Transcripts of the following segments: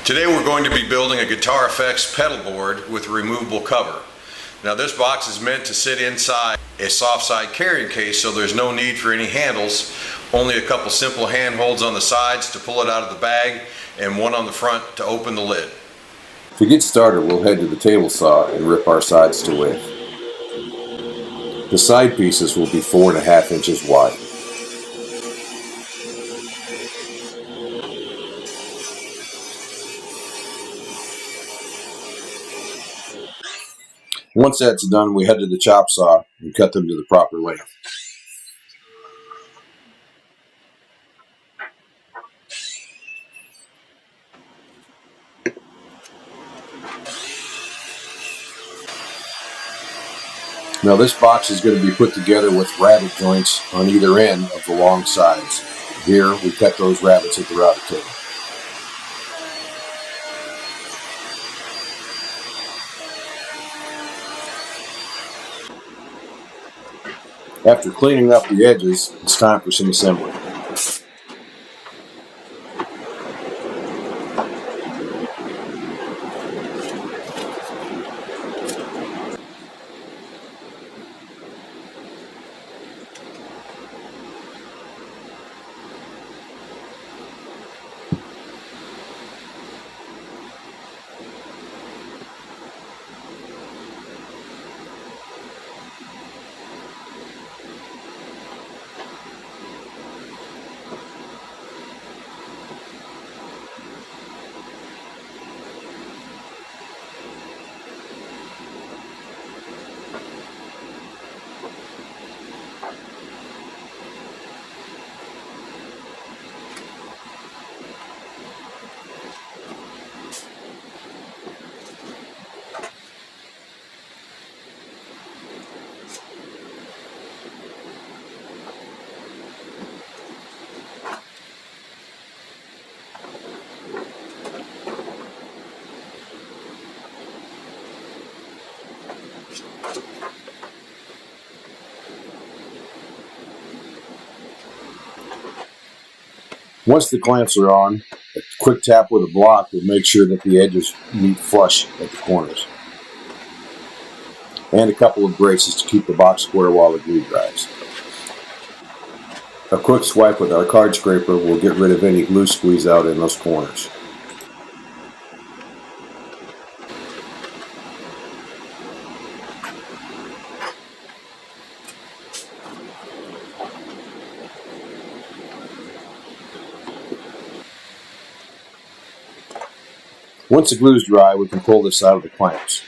Today we're going to be building a Guitar Effects pedal board with a removable cover. Now this box is meant to sit inside a soft side carrying case, so there's no need for any handles, only a couple simple hand holds on the sides to pull it out of the bag and one on the front to open the lid. To get started, we'll head to the table saw and rip our sides to width. The side pieces will be 4.5 inches wide. Once that's done, we head to the chop saw and cut them to the proper length. Now this box is going to be put together with rabbet joints on either end of the long sides. Here we cut those rabbets at the router table. After cleaning up the edges, it's time for some assembly. Once the clamps are on, a quick tap with a block will make sure that the edges meet flush at the corners. And a couple of braces to keep the box square while the glue dries. A quick swipe with our card scraper will get rid of any glue squeeze out in those corners. Once the glue is dry, we can pull this out of the clamps.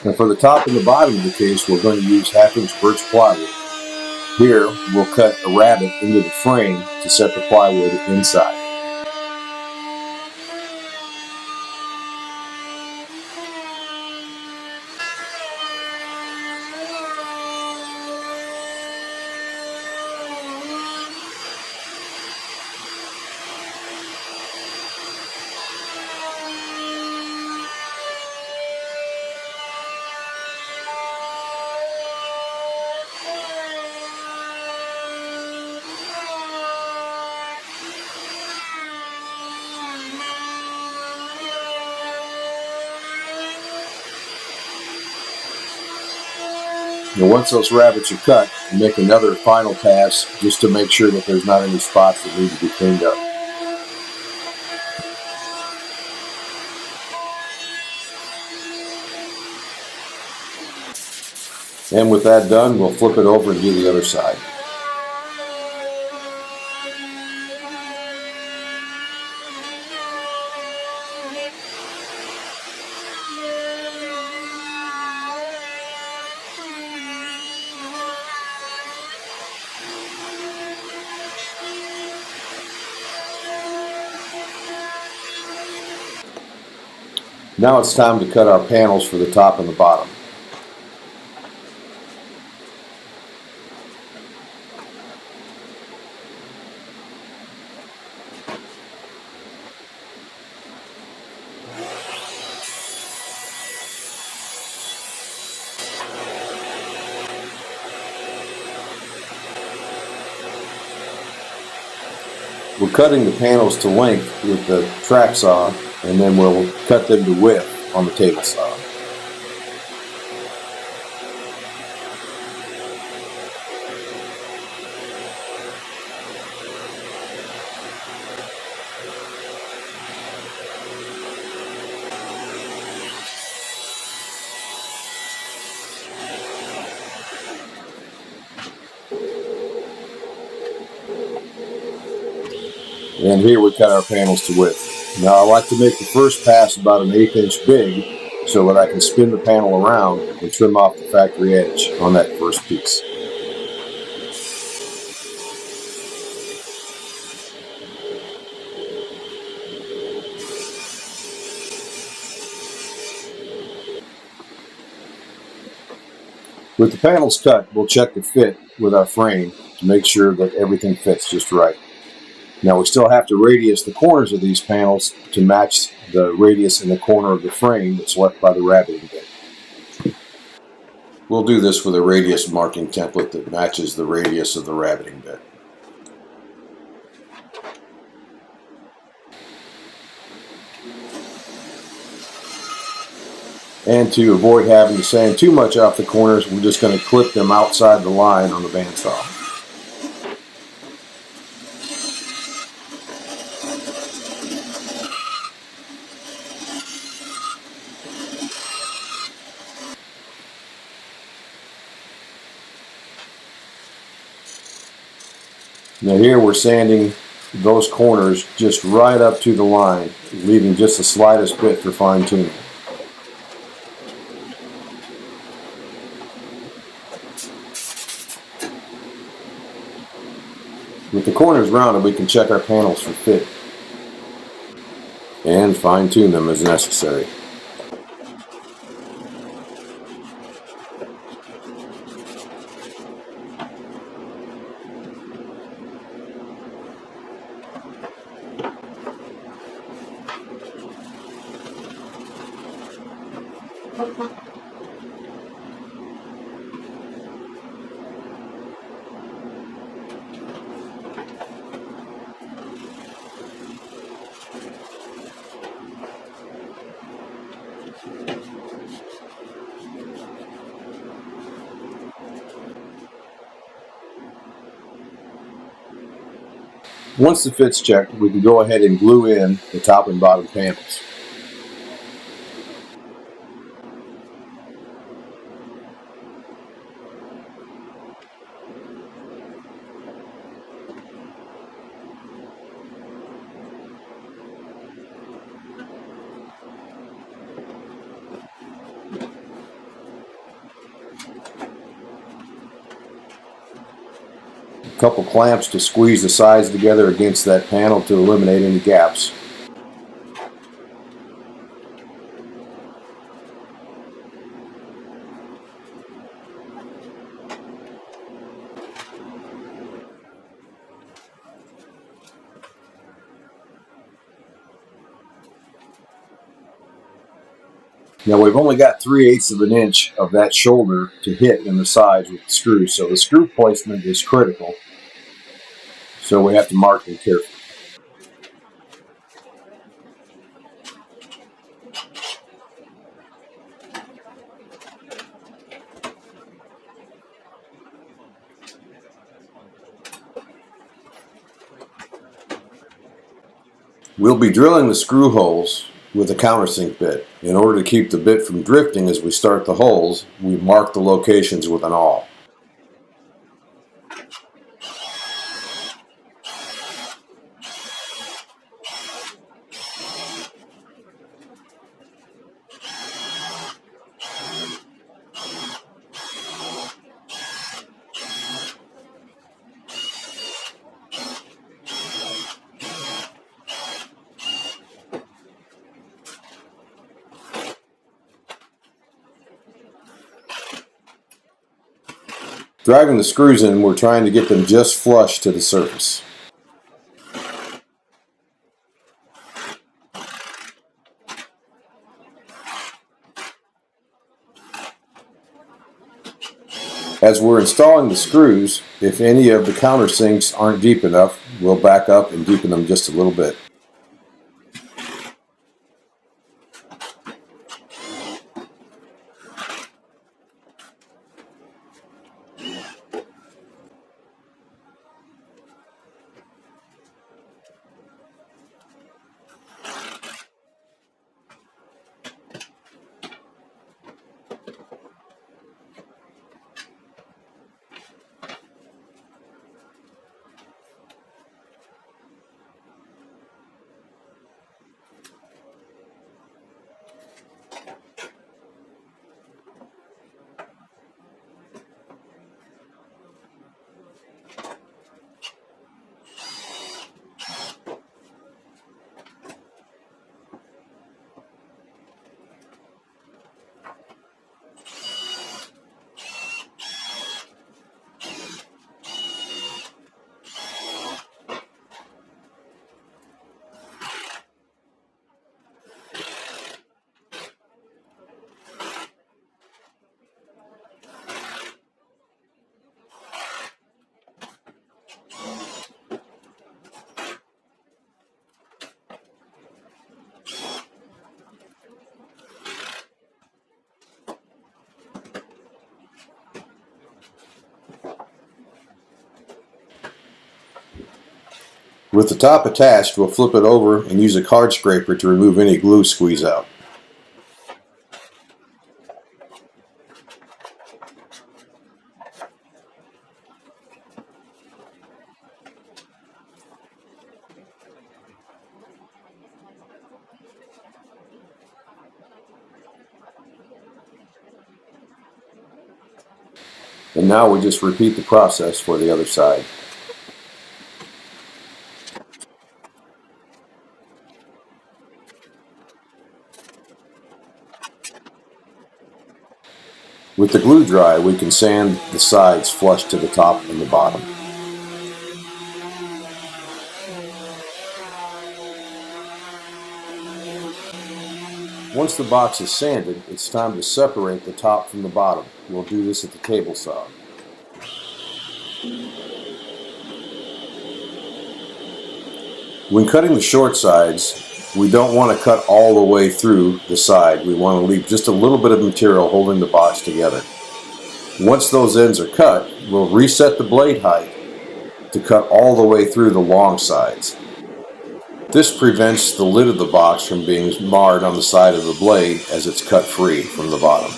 And for the top and the bottom of the case, we're going to use 1/2-inch birch plywood. Here, we'll cut a rabbet into the frame to set the plywood inside. Now once those rabbets are cut, make another final pass just to make sure that there's not any spots that need to be cleaned up. And with that done, we'll flip it over and do the other side. Now it's time to cut our panels for the top and the bottom. We're cutting the panels to length with the track saw, and then we'll cut them to width on the table saw. And here we cut our panels to width. Now I like to make the first pass about an 1/8 inch big so that I can spin the panel around and trim off the factory edge on that first piece. With the panels cut, we'll check the fit with our frame to make sure that everything fits just right. Now we still have to radius the corners of these panels to match the radius in the corner of the frame that's left by the rabbiting bit. We'll do this with a radius marking template that matches the radius of the rabbiting bit. And to avoid having to sand too much off the corners, we're just going to clip them outside the line on the bandsaw. Now here we're sanding those corners just right up to the line, leaving just the slightest bit for fine tuning. With the corners rounded, we can check our panels for fit and fine tune them as necessary. Once the fit's checked, we can go ahead and glue in the top and bottom panels. A couple clamps to squeeze the sides together against that panel to eliminate any gaps. Now we've only got 3/8 of an inch of that shoulder to hit in the sides with the screws, so the screw placement is critical. So we have to mark them carefully. We'll be drilling the screw holes with a countersink bit. In order to keep the bit from drifting as we start the holes, we mark the locations with an awl. Driving the screws in, we're trying to get them just flush to the surface. As we're installing the screws, if any of the countersinks aren't deep enough, we'll back up and deepen them just a little bit. With the top attached, we'll flip it over and use a card scraper to remove any glue squeeze out. And now we just repeat the process for the other side. With the glue dry, we can sand the sides flush to the top and the bottom. Once the box is sanded, it's time to separate the top from the bottom. We'll do this at the table saw. When cutting the short sides, we don't want to cut all the way through the side. We want to leave just a little bit of material holding the box together. Once those ends are cut, we'll reset the blade height to cut all the way through the long sides. This prevents the lid of the box from being marred on the side of the blade as it's cut free from the bottom.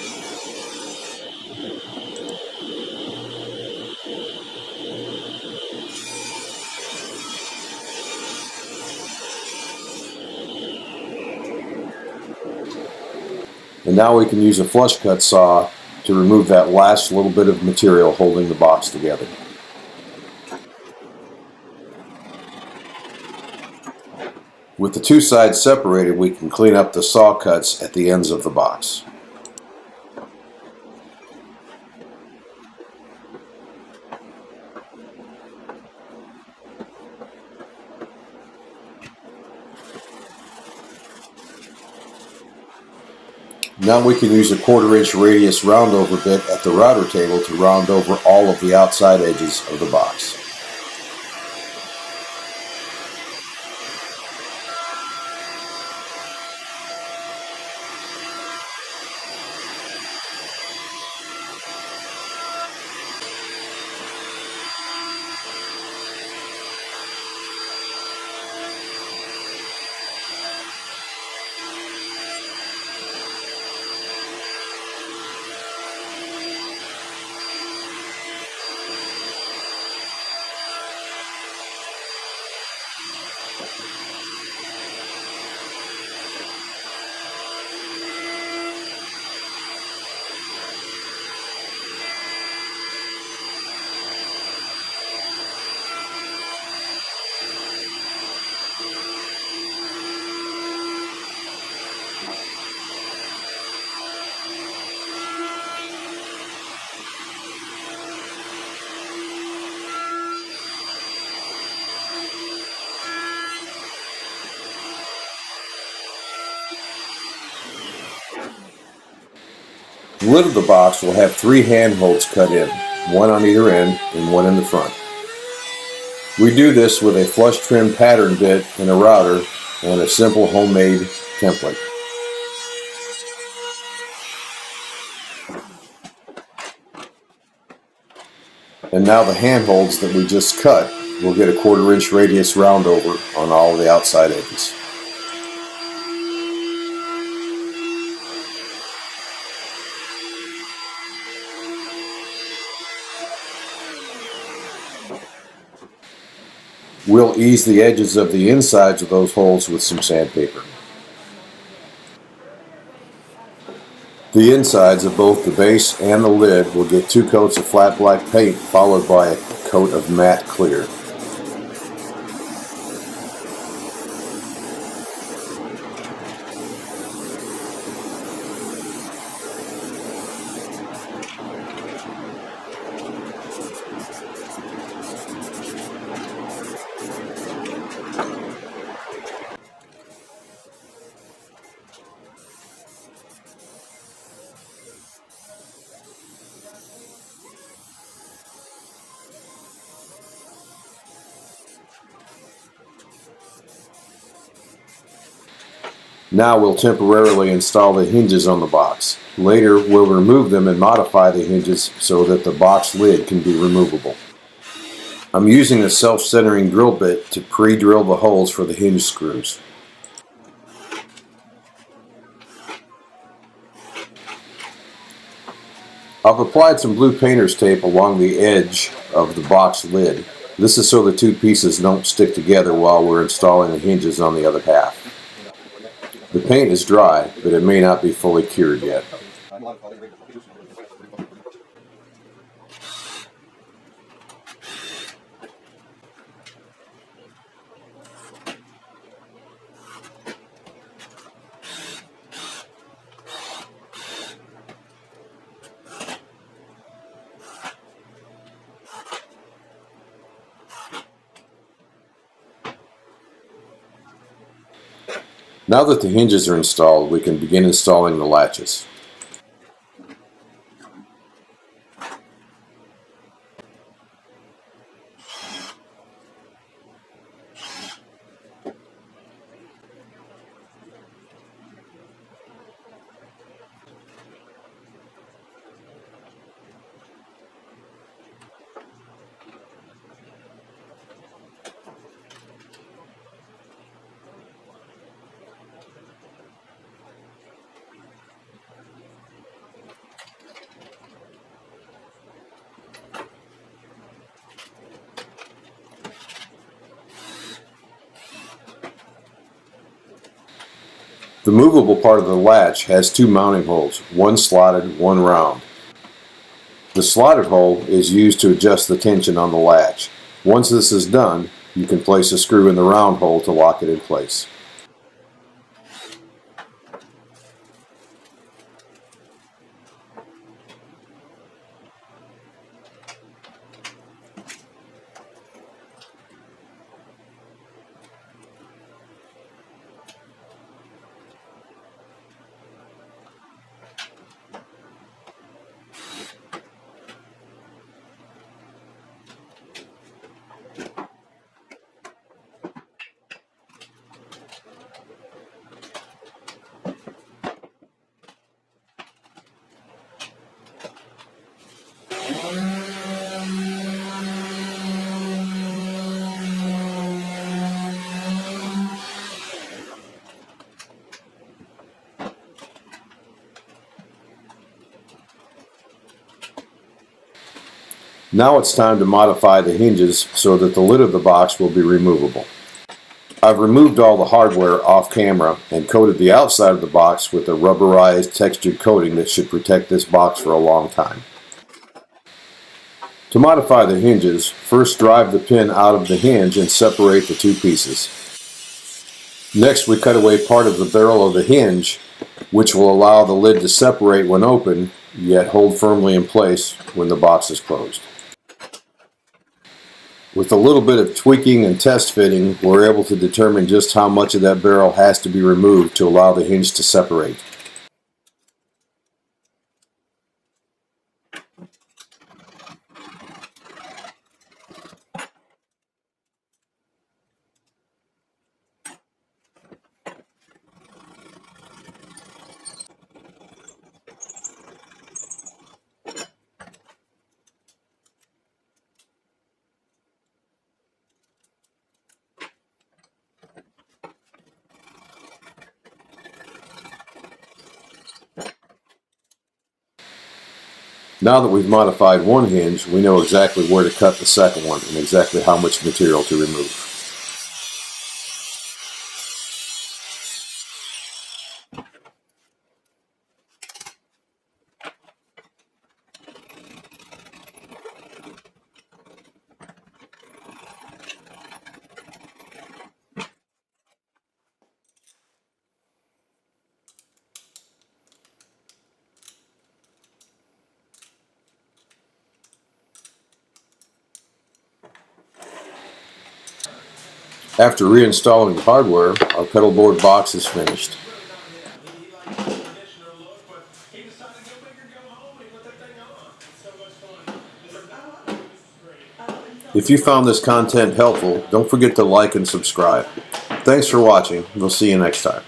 And now we can use a flush cut saw to remove that last little bit of material holding the box together. With the two sides separated, we can clean up the saw cuts at the ends of the box. Now we can use a 1/4 inch radius roundover bit at the router table to round over all of the outside edges of the box. The lid of the box will have 3 handholds cut in, one on either end and one in the front. We do this with a flush trim pattern bit and a router and a simple homemade template. And now the handholds that we just cut will get a 1/4 inch radius round over on all of the outside edges. We'll ease the edges of the insides of those holes with some sandpaper. The insides of both the base and the lid will get 2 coats of flat black paint followed by a coat of matte clear. Now we'll temporarily install the hinges on the box. Later we'll remove them and modify the hinges so that the box lid can be removable. I'm using a self-centering drill bit to pre-drill the holes for the hinge screws. I've applied some blue painter's tape along the edge of the box lid. This is so the 2 pieces don't stick together while we're installing the hinges on the other half. The paint is dry, but it may not be fully cured yet. Now that the hinges are installed, we can begin installing the latches. The movable part of the latch has 2 mounting holes, one slotted, one round. The slotted hole is used to adjust the tension on the latch. Once this is done, you can place a screw in the round hole to lock it in place. Now it's time to modify the hinges so that the lid of the box will be removable. I've removed all the hardware off camera and coated the outside of the box with a rubberized textured coating that should protect this box for a long time. To modify the hinges, first drive the pin out of the hinge and separate the 2 pieces. Next we cut away part of the barrel of the hinge, which will allow the lid to separate when open, yet hold firmly in place when the box is closed. With a little bit of tweaking and test fitting, we're able to determine just how much of that barrel has to be removed to allow the hinge to separate. Now that we've modified one hinge, we know exactly where to cut the second one and exactly how much material to remove. After reinstalling the hardware, our pedalboard box is finished. If you found this content helpful, don't forget to like and subscribe. Thanks for watching. We'll see you next time.